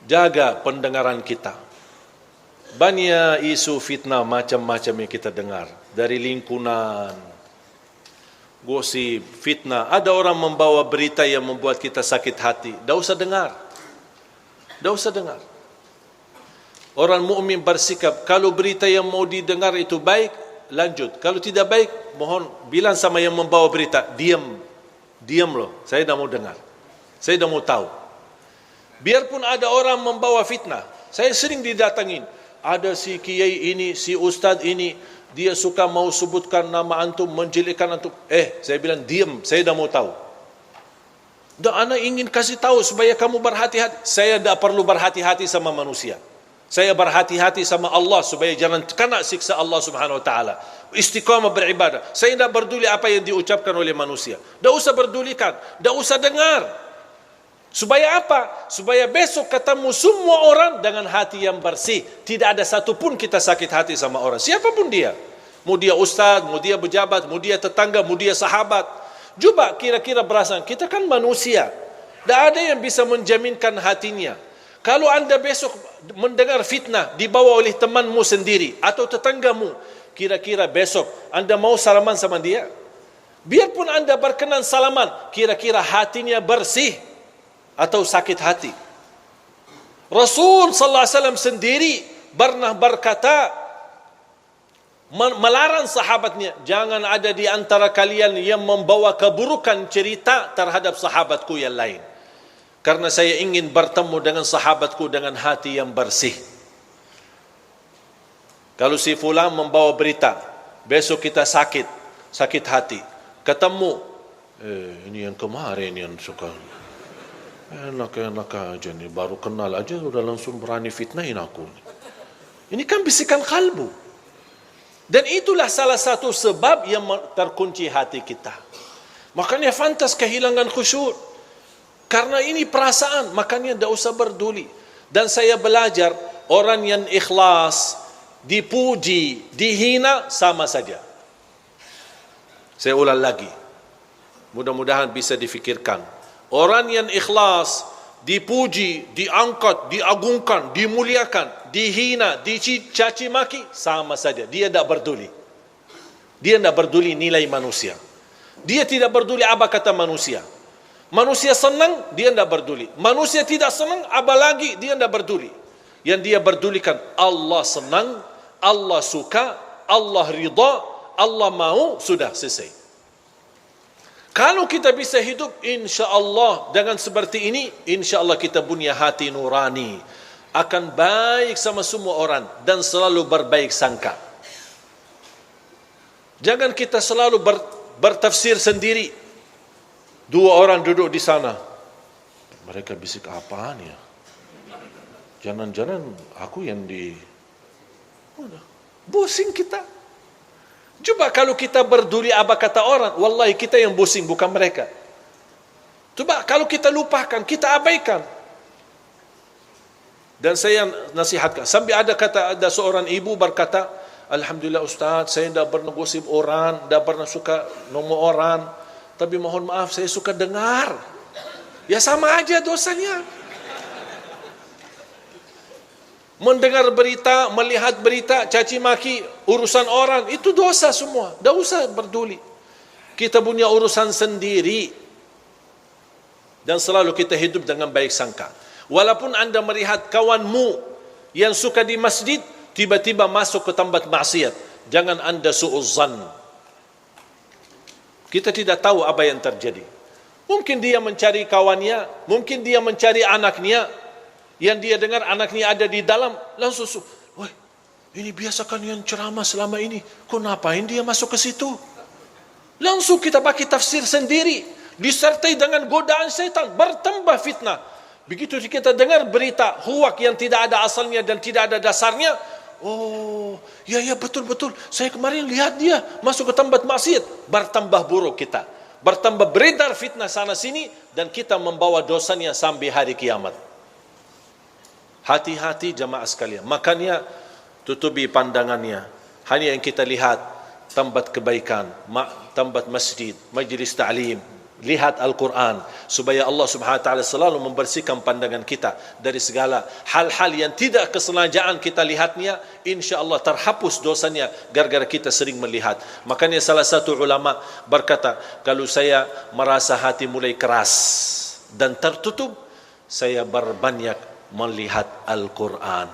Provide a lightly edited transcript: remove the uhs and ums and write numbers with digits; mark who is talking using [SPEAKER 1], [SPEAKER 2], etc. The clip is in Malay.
[SPEAKER 1] Jaga pendengaran kita. Banyak isu fitnah macam-macam yang kita dengar. Dari lingkungan, gosip, fitnah. Ada orang membawa berita yang membuat kita sakit hati. Dah usah dengar. Dah usah dengar. Orang mukmin bersikap, kalau berita yang mau didengar itu baik, lanjut. Kalau tidak baik, mohon bilang sama yang membawa berita, diam. Diam loh, saya dah mau dengar. Saya dah mau tahu. Biarpun ada orang membawa fitnah, saya sering didatangin. Ada si kiai ini, si ustaz ini, dia suka mau sebutkan nama antum, menjelekkan antum. Saya bilang diam, saya dah mau tahu. Dan ana ingin kasih tahu supaya kamu berhati-hati. Saya tak perlu berhati-hati sama manusia. Saya berhati-hati sama Allah supaya jangan kena siksa Allah Subhanahu wa taala. Istiqamah beribadah. Saya tidak peduli apa yang diucapkan oleh manusia. Tak usah pedulikan, tak usah dengar. Supaya apa? Supaya besok ketemu semua orang dengan hati yang bersih. Tidak ada satupun kita sakit hati sama orang. Siapapun dia. Mau dia ustaz, mau dia pejabat, mau dia tetangga, mau dia sahabat. Coba kira-kira perasaan. Kita kan manusia. Tak ada yang bisa menjaminkan hatinya. Kalau anda besok mendengar fitnah dibawa oleh temanmu sendiri atau tetanggamu, kira-kira besok anda mau salaman sama dia? Biarpun anda berkenan salaman, kira-kira hatinya bersih atau sakit hati? Rasul sallallahu alaihi wasallam sendiri pernah berkata, melarang sahabatnya, jangan ada di antara kalian yang membawa keburukan cerita terhadap sahabatku yang lain. Karena saya ingin bertemu dengan sahabatku dengan hati yang bersih. Kalau si fulan membawa berita, besok kita sakit hati. Ketemu, ini yang kemarin yang suka enak-enak aja nih, baru kenal aja udah langsung berani fitnahin aku. Ini kan bisikan kalbu. Dan itulah salah satu sebab yang terkunci hati kita. Makanya fantas kehilangan khusyuk. Karena ini perasaan, makanya tidak usah peduli. Dan saya belajar, orang yang ikhlas, dipuji, dihina, sama saja. Saya ulang lagi. Mudah-mudahan bisa difikirkan. Orang yang ikhlas, dipuji, diangkat, diagungkan, dimuliakan, dihina, dicaci maki, sama saja. Dia tidak peduli. Dia tidak peduli nilai manusia. Dia tidak peduli apa kata manusia. Manusia senang, dia tidak peduli. Manusia tidak senang, apalagi dia tidak peduli. Yang dia pedulikan, Allah senang, Allah suka, Allah ridha, Allah mau, sudah selesai. Kalau kita bisa hidup, insya Allah dengan seperti ini, insya Allah kita punya hati nurani, akan baik sama semua orang dan selalu berbaik sangka. Jangan kita selalu bertafsir sendiri. Dua orang duduk di sana, mereka bisik apaan ya? Jangan-jangan aku yang pusing kita. Coba kalau kita peduli apa kata orang, wallahi kita yang pusing, bukan mereka. Coba kalau kita lupakan, kita abaikan. Dan saya nasihatkan, sampai ada seorang ibu berkata, alhamdulillah Ustaz, saya tidak pernah gosip orang, tidak pernah suka nomor orang, tapi mohon maaf saya suka dengar. Ya sama aja dosanya. Mendengar berita, melihat berita, caci maki, urusan orang, itu dosa semua. Tak usah peduli. Kita punya urusan sendiri. Dan selalu kita hidup dengan baik sangka. Walaupun anda melihat kawanmu yang suka di masjid, tiba-tiba masuk ke tempat maksiat, jangan anda su'uzzan. Kita tidak tahu apa yang terjadi. Mungkin dia mencari kawannya, mungkin dia mencari anaknya, yang dia dengar anaknya ada di dalam, langsung, wah, ini biasa kan yang ceramah selama ini, kok ngapain dia masuk ke situ? Langsung kita pakai tafsir sendiri, disertai dengan godaan setan, bertambah fitnah. Begitu kita dengar berita huwak yang tidak ada asalnya dan tidak ada dasarnya, oh, ya betul-betul. Saya kemarin lihat dia masuk ke tempat maksiat. Bertambah buruk kita. Bertambah beredar fitnah sana sini. Dan kita membawa dosanya sampai hari kiamat. Hati-hati jamaah sekalian. Makanya tutupi pandangannya. Hanya yang kita lihat tempat kebaikan, tempat masjid, majlis ta'lim, lihat Al-Quran, supaya Allah Subhanahu Wa Taala selalu membersihkan pandangan kita dari segala hal-hal yang tidak kesengajaan kita lihatnya. Insya Allah terhapus dosanya gara-gara kita sering melihat. Makanya salah satu ulama berkata, kalau saya merasa hati mulai keras dan tertutup, saya berbanyak melihat Al-Quran.